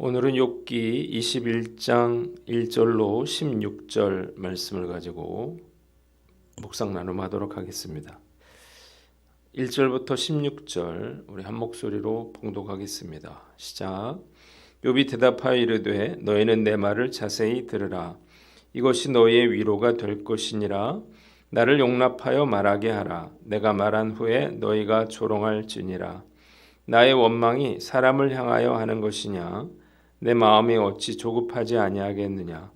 오늘은 욥기 21장 1절로 16절 말씀을 가지고 묵상 나눔하도록 하겠습니다. 1절부터 16절 우리 한 목소리로 봉독하겠습니다. 시작. 욥이 대답하여 이르되 너희는 내 말을 자세히 들으라. 이것이 너희의 위로가 될 것이니라. 나를 용납하여 말하게 하라. 내가 말한 후에 너희가 조롱할지니라. 나의 원망이 사람을 향하여 하는 것이냐? 내 마음이 어찌 조급하지 아니하겠느냐?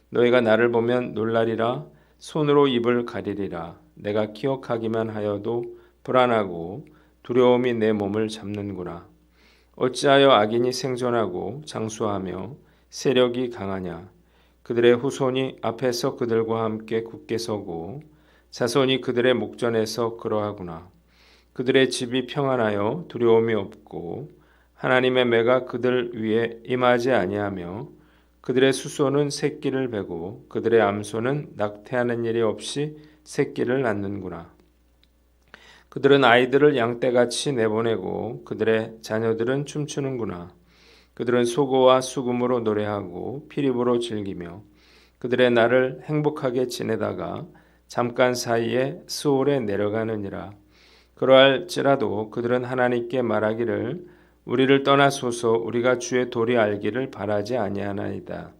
너희가 나를 보면 놀라리라. 손으로 입을 가리리라. 내가 기억하기만 하여도 불안하고 두려움이 내 몸을 잡는구나. 어찌하여 악인이 생존하고 장수하며 세력이 강하냐? 그들의 후손이 앞에서 그들과 함께 굳게 서고 자손이 그들의 목전에서 그러하구나. 그들의 집이 평안하여 두려움이 없고 하나님의 매가 그들 위에 임하지 아니하며 그들의 수소는 새끼를 베고 그들의 암소는 낙태하는 일이 없이 새끼를 낳는구나. 그들은 아이들을 양떼같이 내보내고 그들의 자녀들은 춤추는구나. 그들은 소고와 수금으로 노래하고 피립으로 즐기며 그들의 날을 행복하게 지내다가 잠깐 사이에 수월에 내려가느니라. 그러할지라도 그들은 하나님께 말하기를 우리를 떠나소서. 우리가 주의 도리 알기를 바라지 아니하나이다.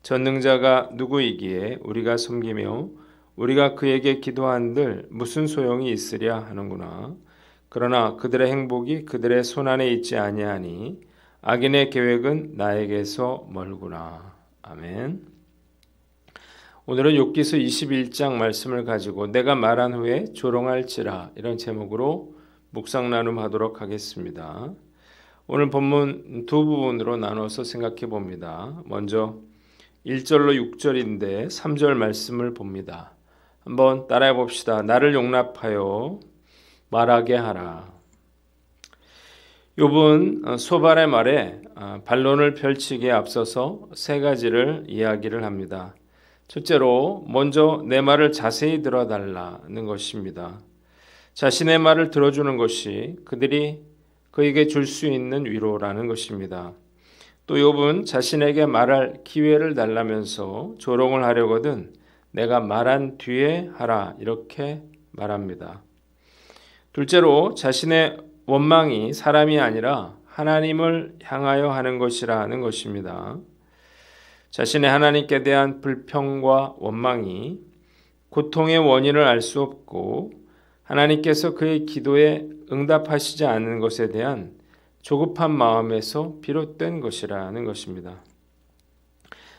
전능자가 누구이기에 우리가 섬기며 우리가 그에게 기도한들 무슨 소용이 있으랴 하는구나. 그러나 그들의 행복이 그들의 손안에 있지 아니하니 악인의 계획은 나에게서 멀구나. 아멘. 오늘은 욥기서 21장 말씀을 가지고 내가 말한 후에 조롱할지라 이런 제목으로 묵상 나눔하도록 하겠습니다. 오늘 본문 두 부분으로 나눠서 생각해 봅니다. 먼저 1절로 6절인데 3절 말씀을 봅니다. 한번 따라해 봅시다. 나를 용납하여 말하게 하라. 욥은 소발의 말에 반론을 펼치기에 앞서서 세 가지를 이야기를 합니다. 첫째로 먼저 내 말을 자세히 들어달라는 것입니다. 자신의 말을 들어주는 것이 그들이 그에게 줄 수 있는 위로라는 것입니다. 또 욥은 자신에게 말할 기회를 달라면서 조롱을 하려거든 내가 말한 뒤에 하라 이렇게 말합니다. 둘째로 자신의 원망이 사람이 아니라 하나님을 향하여 하는 것이라는 것입니다. 자신의 하나님께 대한 불평과 원망이 고통의 원인을 알 수 없고 하나님께서 그의 기도에 응답하시지 않는 것에 대한 조급한 마음에서 비롯된 것이라는 것입니다.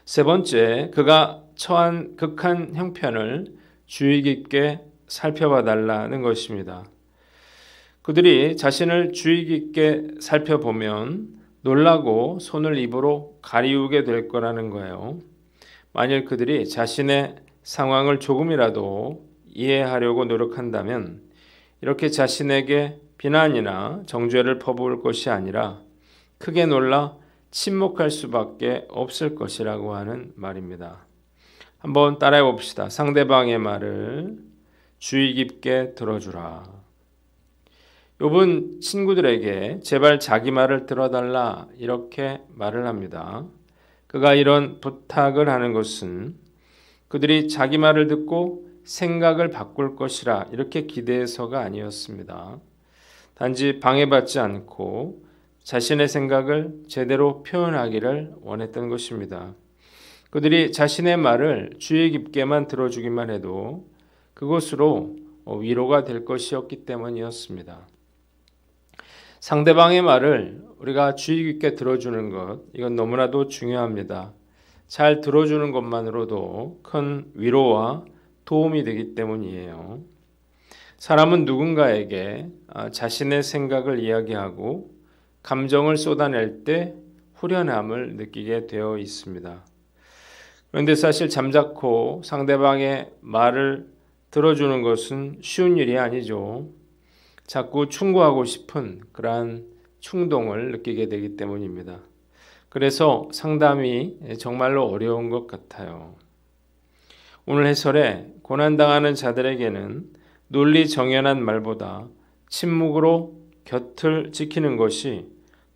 세 번째, 그가 처한 극한 형편을 주의 깊게 살펴봐 달라는 것입니다. 그들이 자신을 주의 깊게 살펴보면 놀라고 손을 입으로 가리우게 될 거라는 거예요. 만일 그들이 자신의 상황을 조금이라도 이해하려고 노력한다면 이렇게 자신에게 비난이나 정죄를 퍼부을 것이 아니라 크게 놀라 침묵할 수밖에 없을 것이라고 하는 말입니다. 한번 따라해 봅시다. 상대방의 말을 주의 깊게 들어주라. 욥은 친구들에게 제발 자기 말을 들어달라 이렇게 말을 합니다. 그가 이런 부탁을 하는 것은 그들이 자기 말을 듣고 생각을 바꿀 것이라 이렇게 기대해서가 아니었습니다. 단지 방해받지 않고 자신의 생각을 제대로 표현하기를 원했던 것입니다. 그들이 자신의 말을 주의 깊게만 들어주기만 해도 그것으로 위로가 될 것이었기 때문이었습니다. 상대방의 말을 우리가 주의 깊게 들어주는 것, 이건 너무나도 중요합니다. 잘 들어주는 것만으로도 큰 위로와 도움이 되기 때문이에요. 사람은 누군가에게 자신의 생각을 이야기하고 감정을 쏟아낼 때 후련함을 느끼게 되어 있습니다. 그런데 사실 잠자코 상대방의 말을 들어주는 것은 쉬운 일이 아니죠. 자꾸 충고하고 싶은 그러한 충동을 느끼게 되기 때문입니다. 그래서 상담이 정말로 어려운 것 같아요. 오늘 해설에 고난당하는 자들에게는 논리 정연한 말보다 침묵으로 곁을 지키는 것이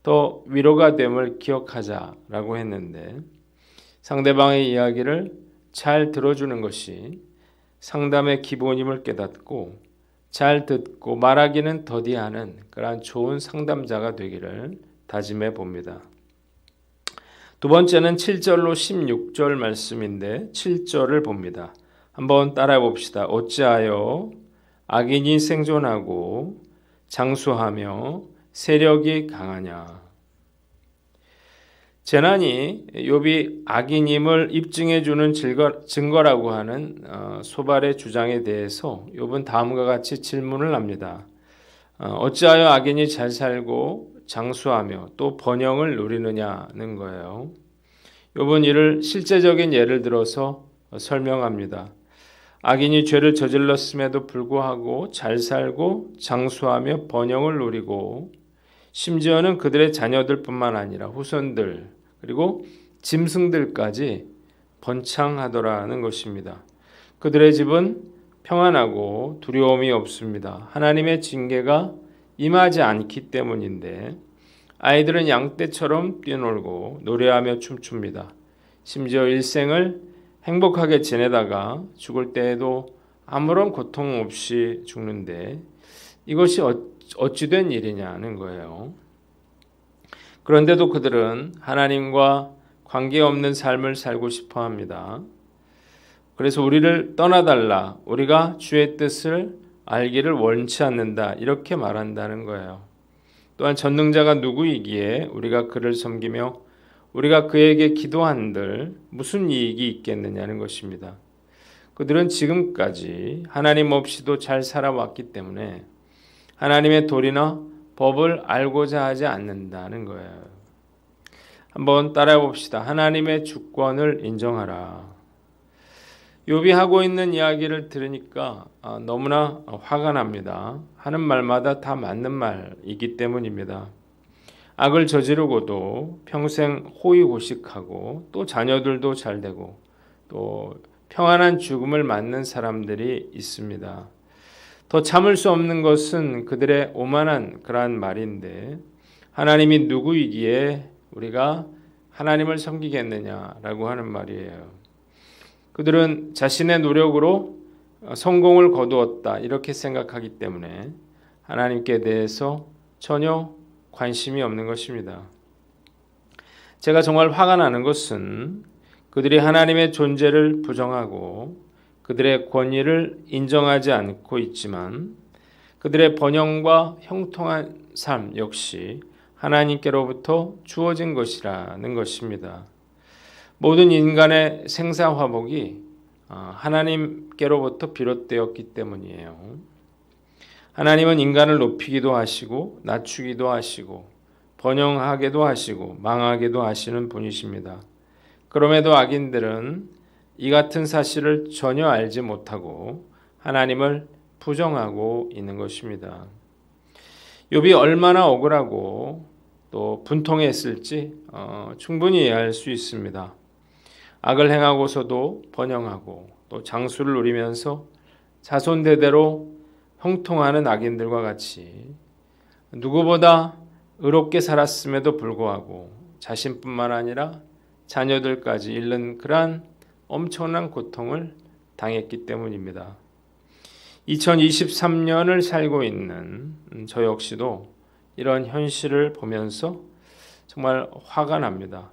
더 위로가 됨을 기억하자라고 했는데 상대방의 이야기를 잘 들어주는 것이 상담의 기본임을 깨닫고 잘 듣고 말하기는 더디하는 그러한 좋은 상담자가 되기를 다짐해 봅니다. 두 번째는 7절로 16절 말씀인데 7절을 봅니다. 한번 따라해 봅시다. 어찌하여 악인이 생존하고 장수하며 세력이 강하냐. 재난이 욥이 악인임을 입증해 주는 증거라고 하는 소발의 주장에 대해서 욥은 다음과 같이 질문을 합니다. 어찌하여 악인이 잘 살고 장수하며 또 번영을 누리느냐는 거예요. 욥은 이를 실제적인 예를 들어서 설명합니다. 악인이 죄를 저질렀음에도 불구하고 잘 살고 장수하며 번영을 누리고 심지어는 그들의 자녀들뿐만 아니라 후손들 그리고 짐승들까지 번창하더라는 것입니다. 그들의 집은 평안하고 두려움이 없습니다. 하나님의 징계가 임하지 않기 때문인데 아이들은 양떼처럼 뛰놀고 노래하며 춤춥니다. 심지어 일생을 행복하게 지내다가 죽을 때에도 아무런 고통 없이 죽는데 이것이 어찌 된 일이냐는 거예요. 그런데도 그들은 하나님과 관계없는 삶을 살고 싶어 합니다. 그래서 우리를 떠나달라, 우리가 주의 뜻을 알기를 원치 않는다 이렇게 말한다는 거예요. 또한 전능자가 누구이기에 우리가 그를 섬기며 우리가 그에게 기도한들 무슨 이익이 있겠느냐는 것입니다. 그들은 지금까지 하나님 없이도 잘 살아왔기 때문에 하나님의 도리나 법을 알고자 하지 않는다는 거예요. 한번 따라해 봅시다. 하나님의 주권을 인정하라. 욥이 하고 있는 이야기를 들으니까 너무나 화가 납니다. 하는 말마다 다 맞는 말이기 때문입니다. 악을 저지르고도 평생 호의호식하고 또 자녀들도 잘되고 또 평안한 죽음을 맞는 사람들이 있습니다. 더 참을 수 없는 것은 그들의 오만한 그러한 말인데 하나님이 누구이기에 우리가 하나님을 섬기겠느냐라고 하는 말이에요. 그들은 자신의 노력으로 성공을 거두었다 이렇게 생각하기 때문에 하나님께 대해서 전혀 관심이 없는 것입니다. 제가 정말 화가 나는 것은 그들이 하나님의 존재를 부정하고 그들의 권위를 인정하지 않고 있지만 그들의 번영과 형통한 삶 역시 하나님께로부터 주어진 것이라는 것입니다. 모든 인간의 생사화복이 하나님께로부터 비롯되었기 때문이에요. 하나님은 인간을 높이기도 하시고 낮추기도 하시고 번영하게도 하시고 망하게도 하시는 분이십니다. 그럼에도 악인들은 이 같은 사실을 전혀 알지 못하고 하나님을 부정하고 있는 것입니다. 욥이 얼마나 억울하고 또 분통했을지 충분히 이해할 수 있습니다. 악을 행하고서도 번영하고 또 장수를 누리면서 자손 대대로 형통하는 악인들과 같이 누구보다 의롭게 살았음에도 불구하고 자신뿐만 아니라 자녀들까지 잃는 그러한 엄청난 고통을 당했기 때문입니다. 2023년을 살고 있는 저 역시도 이런 현실을 보면서 정말 화가 납니다.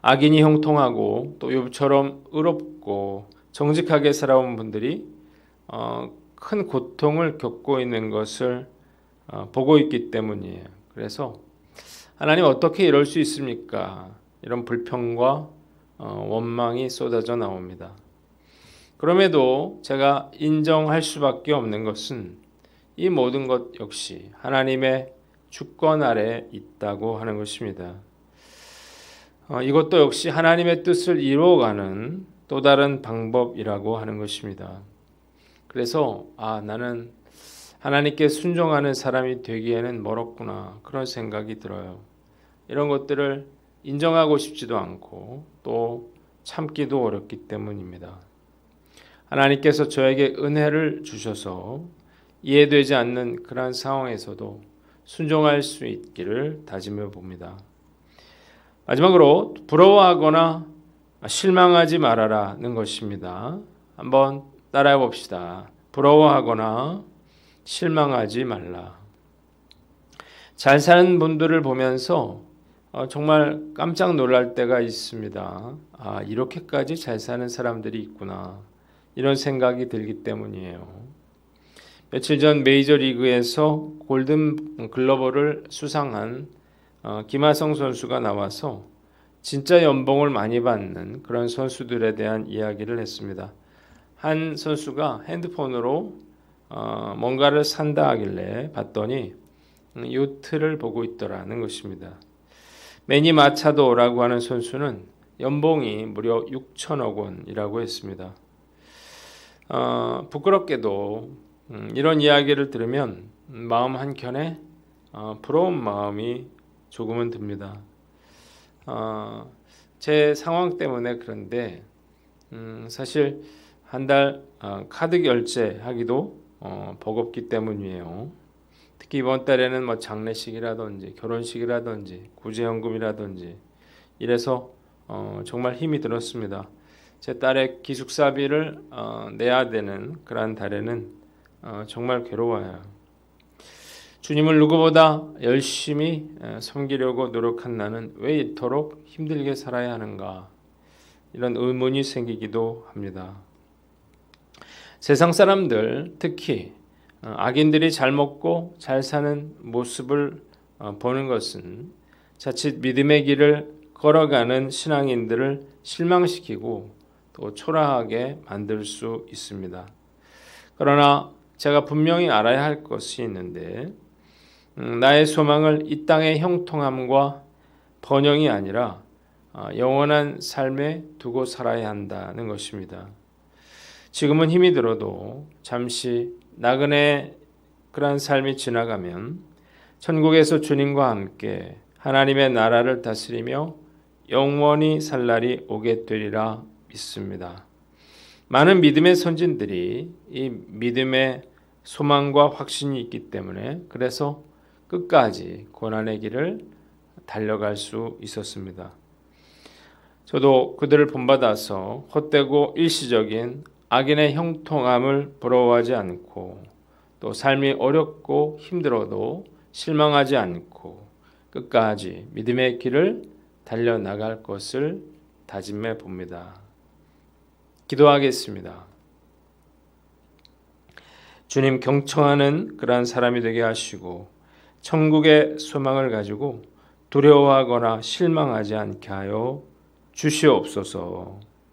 악인이 형통하고 또 욥처럼 의롭고 정직하게 살아온 분들이 큰 고통을 겪고 있는 것을 보고 있기 때문이에요. 그래서 하나님 어떻게 이럴 수 있습니까? 이런 불평과 원망이 쏟아져 나옵니다. 그럼에도 제가 인정할 수밖에 없는 것은 이 모든 것 역시 하나님의 주권 아래 있다고 하는 것입니다. 이것도 역시 하나님의 뜻을 이루어가는 또 다른 방법이라고 하는 것입니다. 그래서 나는 하나님께 순종하는 사람이 되기에는 멀었구나 그런 생각이 들어요. 이런 것들을 인정하고 싶지도 않고 또 참기도 어렵기 때문입니다. 하나님께서 저에게 은혜를 주셔서 이해되지 않는 그러한 상황에서도 순종할 수 있기를 다짐해 봅니다. 마지막으로 부러워하거나 실망하지 말아라는 것입니다. 한번 따라해 봅시다. 부러워하거나 실망하지 말라. 잘 사는 분들을 보면서 정말 깜짝 놀랄 때가 있습니다. 아, 이렇게까지 잘 사는 사람들이 있구나. 이런 생각이 들기 때문이에요. 며칠 전 메이저리그에서 골든 글러버를 수상한 김하성 선수가 나와서 진짜 연봉을 많이 받는 그런 선수들에 대한 이야기를 했습니다. 한 선수가 핸드폰으로 뭔가를 산다 하길래 봤더니 요트를 보고 있더라는 것입니다. 매니 마차도라고 하는 선수는 연봉이 무려 6천억 원이라고 했습니다. 부끄럽게도 이런 이야기를 들으면 마음 한켠에 부러운 마음이 조금은 듭니다. 제 상황 때문에 그런데 사실 한 달 카드 결제하기도 버겁기 때문이에요. 특히 이번 달에는 뭐 장례식이라든지 결혼식이라든지 구제연금이라든지 이래서 정말 힘이 들었습니다. 제 딸의 기숙사비를 내야 되는 그러한 달에는 정말 괴로워요. 주님을 누구보다 열심히 섬기려고 노력한 나는 왜 이토록 힘들게 살아야 하는가, 이런 의문이 생기기도 합니다. 세상 사람들, 특히 악인들이 잘 먹고 잘 사는 모습을 보는 것은 자칫 믿음의 길을 걸어가는 신앙인들을 실망시키고 또 초라하게 만들 수 있습니다. 그러나 제가 분명히 알아야 할 것이 있는데, 나의 소망을 이 땅의 형통함과 번영이 아니라 영원한 삶에 두고 살아야 한다는 것입니다. 지금은 힘이 들어도 잠시 나그네 그러한 삶이 지나가면 천국에서 주님과 함께 하나님의 나라를 다스리며 영원히 살 날이 오게 되리라 믿습니다. 많은 믿음의 선진들이 이 믿음의 소망과 확신이 있기 때문에 그래서 끝까지 고난의 길을 달려갈 수 있었습니다. 저도 그들을 본받아서 헛되고 일시적인 악인의 형통함을 부러워하지 않고 또 삶이 어렵고 힘들어도 실망하지 않고 끝까지 믿음의 길을 달려나갈 것을 다짐해 봅니다. 기도하겠습니다. 주님, 경청하는 그러한 사람이 되게 하시고 천국의 소망을 가지고 두려워하거나 실망하지 않게 하여 주시옵소서.